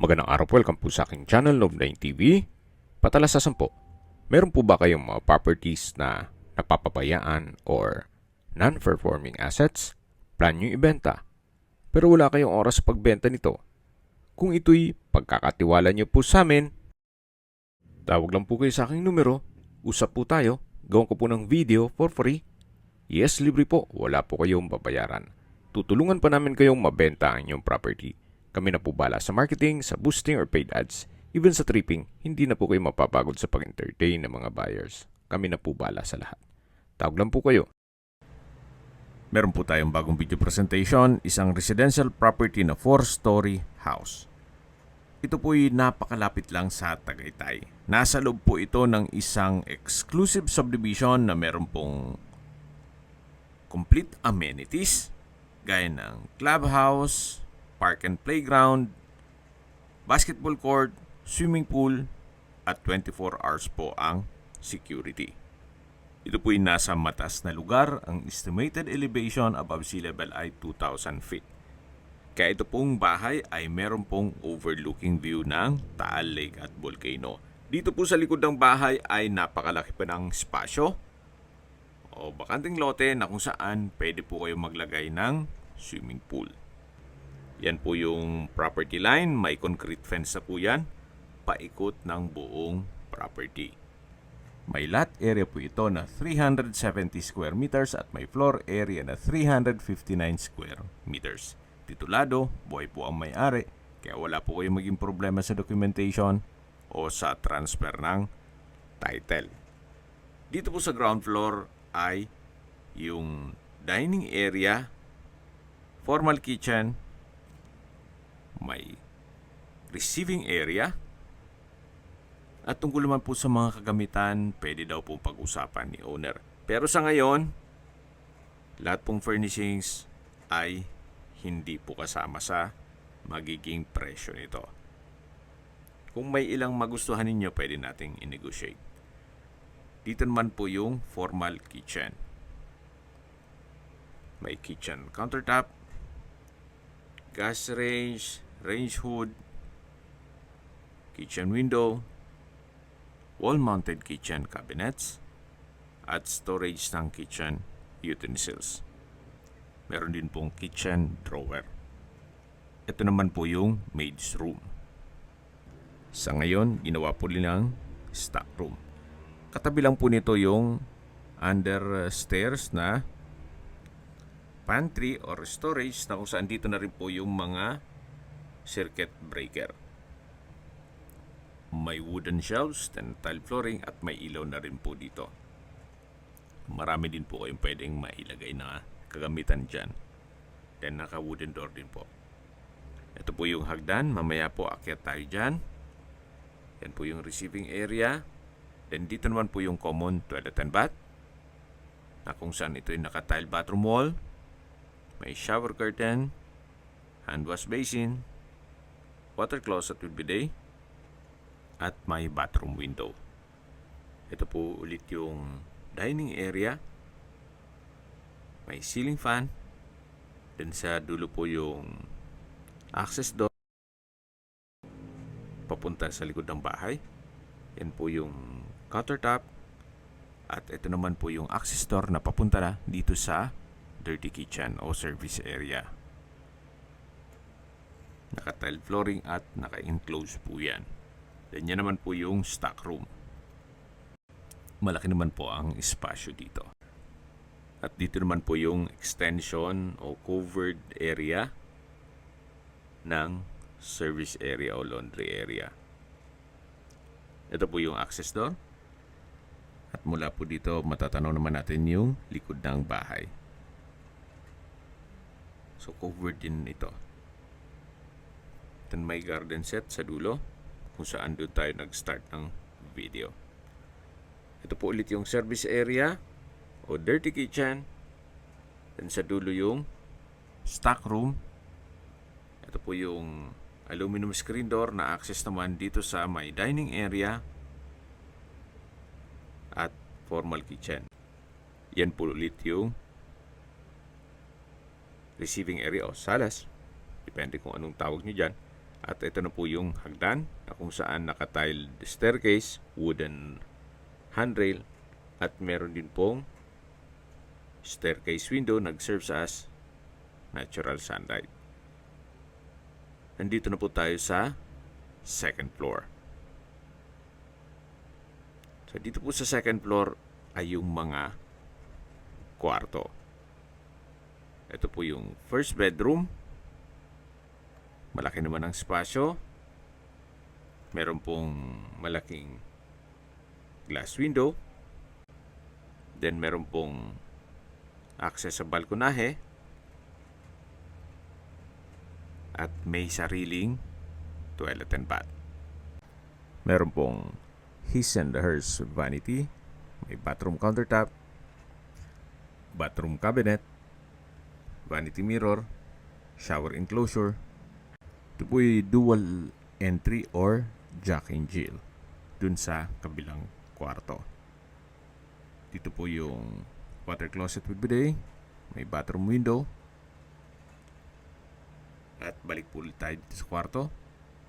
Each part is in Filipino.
Magandang araw po, welcome po sa aking channel, Love9 TV. Patalasasan po, meron po ba kayong mga properties na napapabayaan or non-performing assets? Plan nyo ibenta, pero wala kayong oras sa pagbenta nito. Kung ito'y pagkakatiwala nyo po sa amin, tawag lang po kayo sa aking numero, usap po tayo, gawin ko po ng video for free. Yes, libre po, wala po kayong babayaran. Tutulungan pa namin kayong mabenta ang inyong property. Kami na po bala sa marketing, sa boosting or paid ads. Even sa tripping, hindi na po kayo mapapagod sa pag-entertain ng mga buyers. Kami na po bala sa lahat. Tawag lang po kayo. Meron po tayong bagong video presentation, isang residential property na 4-story house. Ito po'y napakalapit lang sa Tagaytay. Nasa loob po ito ng isang exclusive subdivision na meron pong complete amenities gaya ng clubhouse, park and playground, basketball court, swimming pool, at 24 hours po ang security. Ito po'y nasa mataas na lugar. Ang estimated elevation above sea level ay 2,000 feet. Kaya ito pong bahay ay meron pong overlooking view ng Taal Lake at Volcano. Dito po sa likod ng bahay ay napakalaki pa ng espasyo o bakanting lote na kung saan pwede po kayo maglagay ng swimming pool. Yan po yung property line. May concrete fence na po yan. Paikot ng buong property. May lot area po ito na 370 square meters at may floor area na 359 square meters. Titulado, buhay po ang may-ari. Kaya wala po kayong maging problema sa documentation o sa transfer ng title. Dito po sa ground floor ay yung dining area, formal kitchen, may receiving area, at tungkol naman po sa mga kagamitan, pwede daw pong pag-usapan ni owner. Pero sa ngayon, lahat pong furnishings ay hindi po kasama sa magiging presyo nito. Kung may ilang magustuhan ninyo, pwede nating i-negotiate. Dito naman po yung formal kitchen. May kitchen countertop, gas range, range hood, kitchen window, wall-mounted kitchen cabinets, at storage ng kitchen utensils. Meron din pong kitchen drawer. Ito naman po yung maid's room. Sa ngayon, ginawa po nilang stock room. Katabi lang po nito yung under stairs na pantry or storage na kung saan dito na rin po yung mga circuit breaker. May wooden shelves, then tile flooring at may ilaw na rin po dito. Marami din po kayong pwedeng mailagay na kagamitan dyan. Then naka wooden door din po. Ito po yung hagdan. Mamaya po akyat tayo dyan. Yan po yung receiving area. Then dito naman po yung common toilet and bath na kung saan ito yung naka-tile bathroom wall. May shower curtain, hand wash basin, water closet with bidet, at may bathroom window. Ito po ulit yung dining area. May ceiling fan. Then sa dulo po yung access door papunta sa likod ng bahay. Yan po yung countertop. At ito naman po yung access door na papunta na dito sa dirty kitchen o service area. Naka-tile flooring at naka-enclose po yan. Then yan naman po yung stock room. Malaki naman po ang espasyo dito. At dito naman po yung extension o covered area ng service area o laundry area. Ito po yung access door. At mula po dito matatanaw naman natin yung likod ng bahay. So covered din ito. Then may garden set sa dulo kung saan doon tayo nag-start ng video. Ito po ulit yung service area o dirty kitchen. Then sa dulo yung stock room. Ito po yung aluminum screen door na access naman dito sa may dining area at formal kitchen. Yan po ulit yung receiving area o salas, depende kung anong tawag nyo dyan, At ito na po yung hagdan na kung saan naka-tiled staircase, wooden handrail, at meron din pong staircase window nag-serve as natural sunlight. Nandito na po tayo sa second floor. So dito po sa second floor ay yung mga kwarto. Ito po yung first bedroom. Malaki naman ang spasyo. Meron pong malaking glass window. Then meron pong access sa balkonahe. At may sariling toilet and bath. Meron pong his and hers vanity. May bathroom countertop. Bathroom cabinet. Vanity mirror. Shower enclosure. Ito po yung dual entry or Jack and Jill dun sa kabilang kwarto. Dito po yung water closet with bidet. May bathroom window. At balik po ulit tayo dito sa kwarto.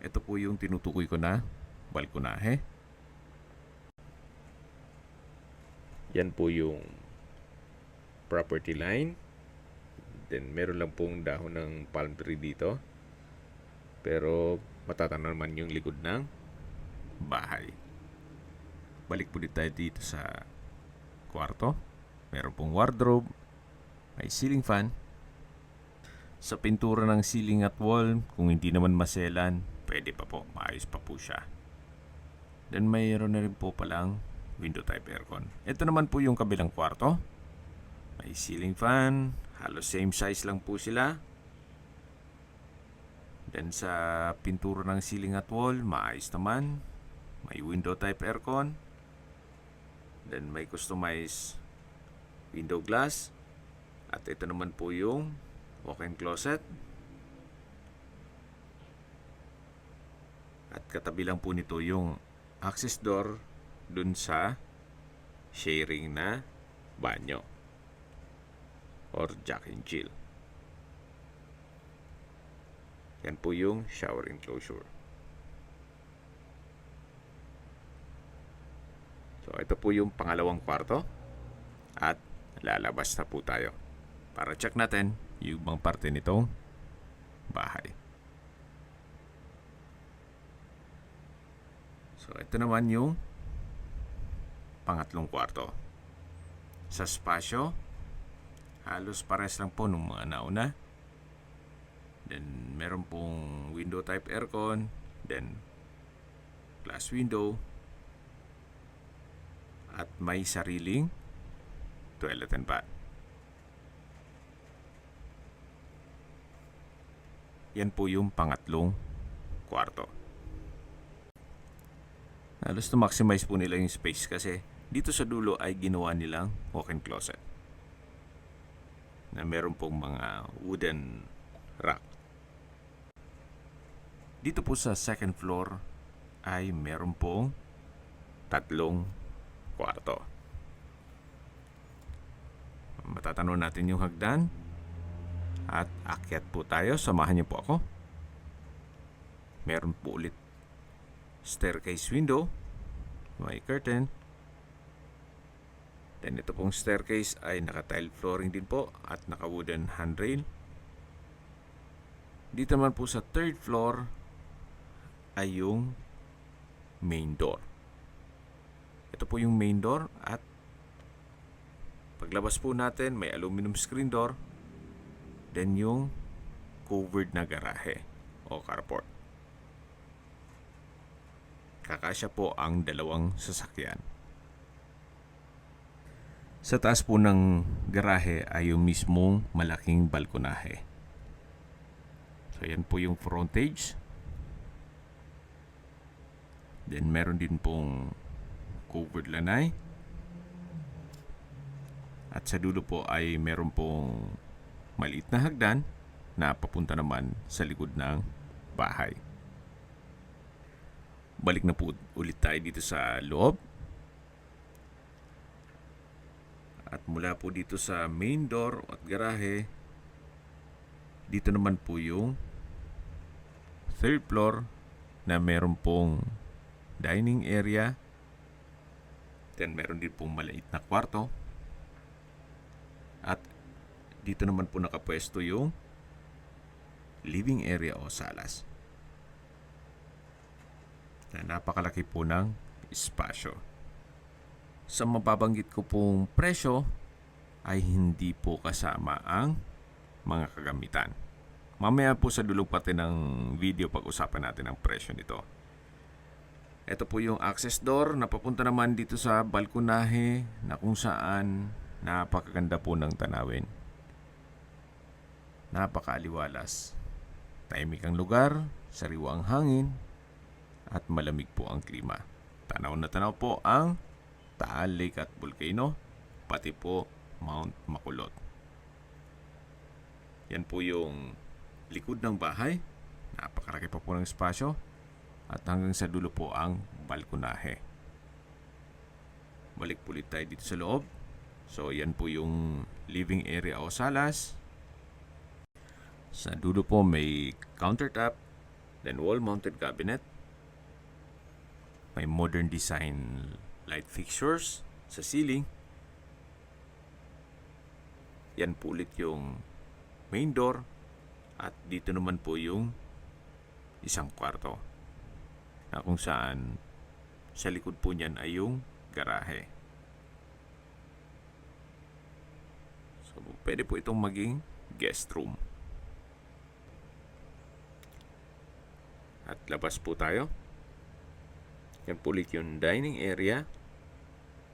Ito po yung tinutukoy ko na balkonahe. Yan po yung property line. Then meron lang pong dahon ng palm tree dito. Pero matatanaw naman yung likod ng bahay. Balik po tayo dito sa kwarto. Meron pong wardrobe. May ceiling fan. Sa pintura ng ceiling at wall, kung hindi naman maselan, pwede pa po. Maayos pa po siya. Then mayroon na rin po palang window type aircon. Ito naman po yung kabilang kwarto. May ceiling fan. Halos same size lang po sila. Then sa pintura ng ceiling at wall, maayos naman. May window type aircon. Then may customized window glass. At ito naman po yung walk-in closet. At katabi lang po nito yung access door dun sa sharing na banyo or Jack and Jill. Yan po yung shower enclosure. So ito po yung pangalawang kwarto. At lalabas na po tayo para check natin yung ibang parte nitong bahay. So ito naman yung pangatlong kwarto. Sa spasyo, halos pares lang po nung mga nauna. Then meron pong window type aircon, then glass window, at may sariling toilet and bath. Yan po yung pangatlong kwarto. Halos to maximize po nila yung space kasi dito sa dulo ay ginawa nilang walk-in closet na meron pong mga wooden rack. Dito po sa second floor ay meron pong tatlong kwarto. Matatanong natin yung hagdan at akyat po tayo. Samahan niyo po ako. Meron po ulit staircase window. May curtain. Then ito pong staircase ay naka-tile flooring din po at naka-wooden handrail. Dito naman po sa third floor ay yung main door. Ito po yung main door at paglabas po natin may aluminum screen door. Then yung covered na garahe o carport. Kakasya po ang dalawang sasakyan. Sa taas po ng garahe ay yung mismong malaking balkonahe. So yan po yung frontage. Then meron din pong covered lanay. At sa dulo po ay meron pong maliit na hagdan na papunta naman sa likod ng bahay. Balik na po ulit tayo dito sa loob. At mula po dito sa main door at garahe, dito naman po yung third floor na meron pong dining area. Then meron din pong maliit na kwarto. At dito naman po nakapwesto yung living area o salas. Na napakalaki po ng espasyo. Sa mababanggit ko pong presyo ay hindi po kasama ang mga kagamitan. Mamaya po sa dulo pati ng video pag-usapan natin ang presyo nito. Ito po yung access door na papunta naman dito sa balkonahe na kung saan napakaganda po ng tanawin. Napakaaliwalas. Tahimik ang lugar, sariwa ang hangin, at malamig po ang klima. Tanaw na tanaw po ang Taal Lake at Volcano, pati po Mount Makulot. Yan po yung likod ng bahay. Napakaraki pa po ng espasyo. At hanggang sa dulo po ang balkonahe. Balik po ulit tayo dito sa loob. So yan po yung living area o salas. Sa dulo po may countertop, then wall-mounted cabinet. May modern design light fixtures sa ceiling. Yan po ulit yung main door. At dito naman po yung isang kwarto. Na kung saan sa likod po niyan ay yung garahe. So, pwede po itong maging guest room. At labas po tayo. Yan po ulit yung dining area.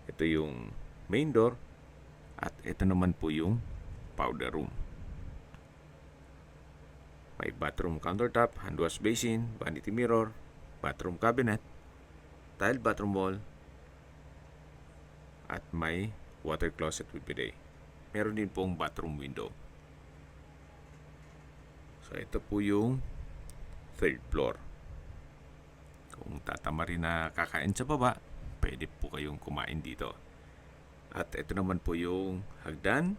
Ito yung main door. At ito naman po yung powder room. May bathroom countertop, hand wash basin, vanity mirror, bathroom cabinet, tile bathroom wall, at may water closet with bidet. Meron din pong bathroom window. So ito po yung third floor. Kung tatama rin na kakain sa baba, pwede po kayong kumain dito. At ito naman po yung hagdan.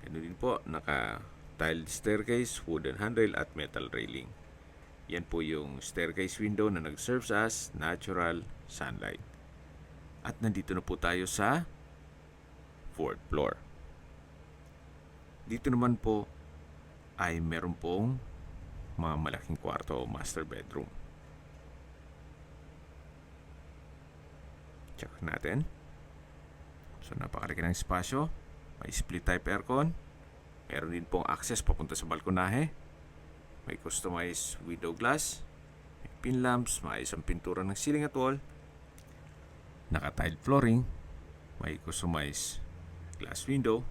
Ganun din po, naka-tiled staircase, wooden handrail at metal railing. Yan po yung staircase window na nag-serves as natural sunlight. At nandito na po tayo sa fourth floor. Dito naman po ay meron pong mga malaking kwarto o master bedroom. Check natin. So napakalaki ng espasyo. May split type aircon. Meron din pong access papunta sa balkonahe. May customized window glass, may pin lamps, may isang pintura ng ceiling at wall, naka-tiled flooring, may customized glass window.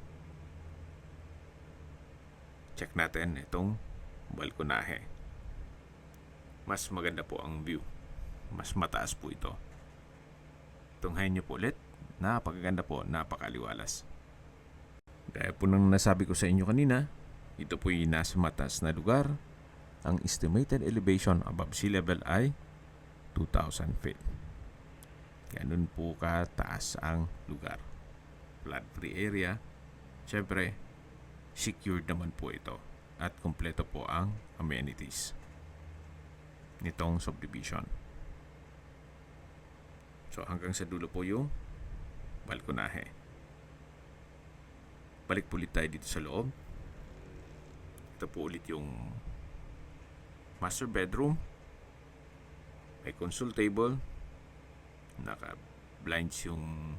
Check natin itong balkonahe. Mas maganda po ang view. Mas mataas po ito. Tunghayin nyo po ulit. Napakaganda po, napakaliwalas. Gaya po nang nasabi ko sa inyo kanina, ito po yung nasa mataas na lugar. Ang estimated elevation above sea level ay 2,000 feet. Ganun po kataas ang lugar. Flood-free area. Siyempre, secured naman po ito. At kompleto po ang amenities nitong subdivision. So hanggang sa dulo po yung balkonahe. Balik po ulit tayo dito sa loob. Ito po ulit yung master bedroom. May console table. Naka-blinds yung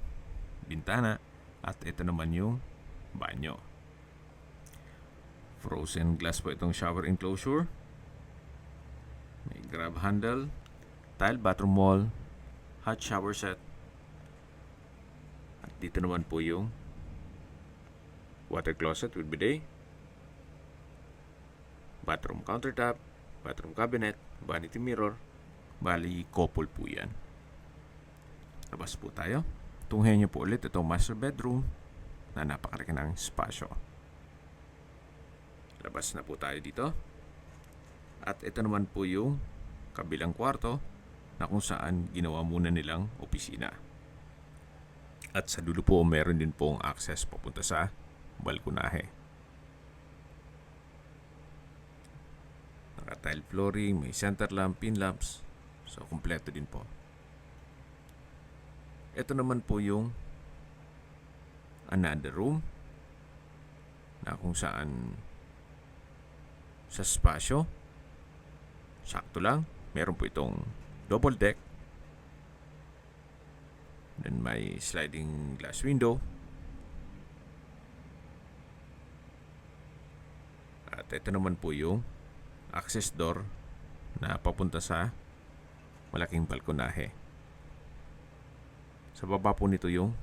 bintana. At ito naman yung banyo. Frozen glass po itong shower enclosure. May grab handle. Tile bathroom wall. Hot shower set. At dito naman po yung water closet with bidet. Bathroom countertop. Bathroom cabinet, vanity mirror, bali couple po yan. Labas po tayo. Tunghayan nyo po ulit itong master bedroom na napakalaki ng espasyo. Labas na po tayo dito. At ito naman po yung kabilang kwarto na kung saan ginawa muna nilang opisina. At sa dulo po meron din pong access papunta sa balkonahe. tile flooring, may center lamp, pin lamps. So, kumpleto din po. Ito naman po yung another room na kung saan sa spasyo sakto lang. Meron po itong double deck. Then may sliding glass window. At ito naman po yung access door na papunta sa malaking balkonahe. Sa baba po nito yung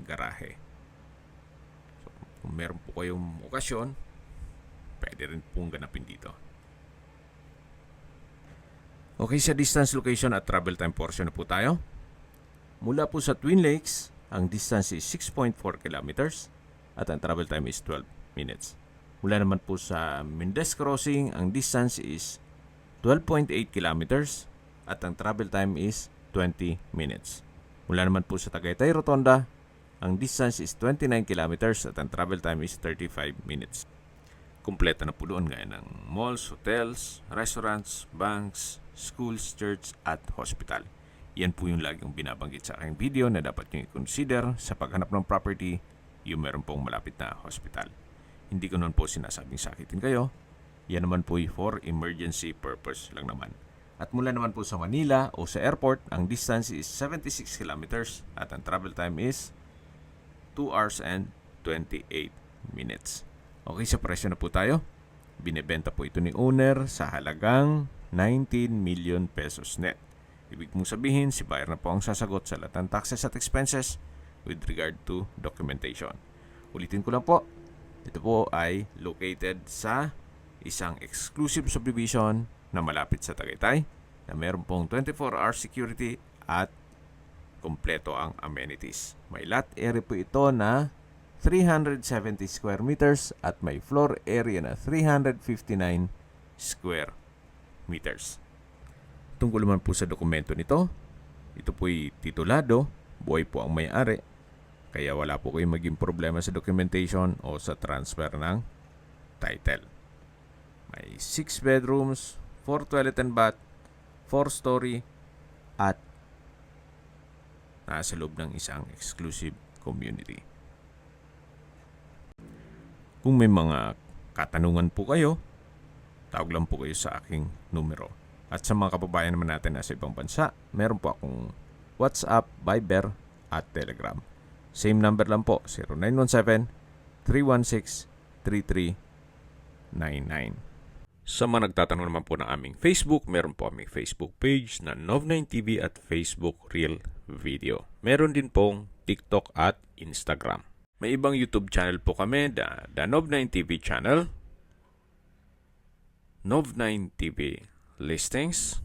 garahe. So, kung meron po kayong okasyon, pwede rin pong ganapin dito. Okay, sa distance, location at travel time portion na po tayo. Mula po sa Twin Lakes, ang distance is 6.4 kilometers at ang travel time is 12 minutes. Mula naman po sa Mendez Crossing, ang distance is 12.8 kilometers at ang travel time is 20 minutes. Mula naman po sa Tagaytay Rotonda, ang distance is 29 kilometers at ang travel time is 35 minutes. Kumpleto na po doon gaya ng malls, hotels, restaurants, banks, schools, church at hospital. Yan po yung laging binabanggit sa aking video na dapat nyo i-consider sa paghanap ng property yung meron pong malapit na hospital. Hindi ko naman po sinasabing sakitin kayo. Yan naman po for emergency purpose lang naman. At mula naman po sa Manila o sa airport, ang distance is 76 kilometers at ang travel time is 2 hours and 28 minutes. Okay, sa presyo na po tayo. Binebenta po ito ni owner sa halagang 19 million pesos net. Ibig mong sabihin, si buyer na po ang sasagot sa lahat ng taxes at expenses with regard to documentation. Ulitin ko lang po, ito po ay located sa isang exclusive subdivision na malapit sa Tagaytay na meron pong 24-hour security at kompleto ang amenities. May lot area po ito na 370 square meters at may floor area na 359 square meters. Tungkol naman po sa dokumento nito, ito po'y titulado, buhay po ang may-ari, kaya wala po kayong maging problema sa documentation o sa transfer ng title. May 6 bedrooms, 4 toilet and bath, 4-story at nasa loob ng isang exclusive community. Kung may mga katanungan po kayo, tawag lang po kayo sa aking numero. At sa mga kababayan naman natin nasa ibang bansa, meron po akong WhatsApp, Viber at Telegram. Same number lang po, 0917-316-3399. Sa mga nagtatanong naman po ng aming Facebook, meron po aming Facebook page na Nov9TV at Facebook Real Video. Meron din pong TikTok at Instagram. May ibang YouTube channel po kami, the Nov9TV channel, Nov9TV Listings,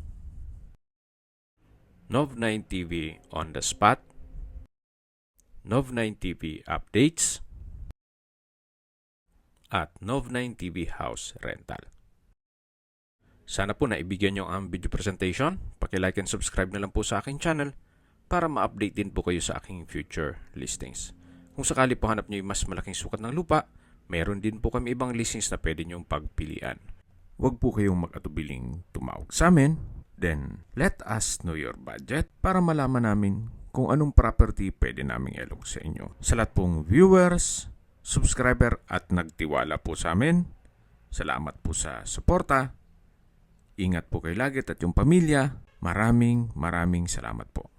Nov9TV On The Spot, Nov9TV Updates, at Nov9TV House Rental. Sana po naibigyan nyo ang video presentation. Paki-like and subscribe na lang po sa aking channel para ma-update din po kayo sa aking future listings. Kung sakali po hanap nyo yung mas malaking sukat ng lupa, meron din po kami ibang listings na pwede nyong pagpilian. Huwag po kayong mag-atubiling tumawag sa amin. Then, let us know your budget para malaman namin kung anong property pwede naming ilog sa inyo. Sa lahat pong viewers, subscriber at nagtiwala po sa amin, salamat po sa suporta. Ingat po kayo lagi at yung pamilya. Maraming salamat po.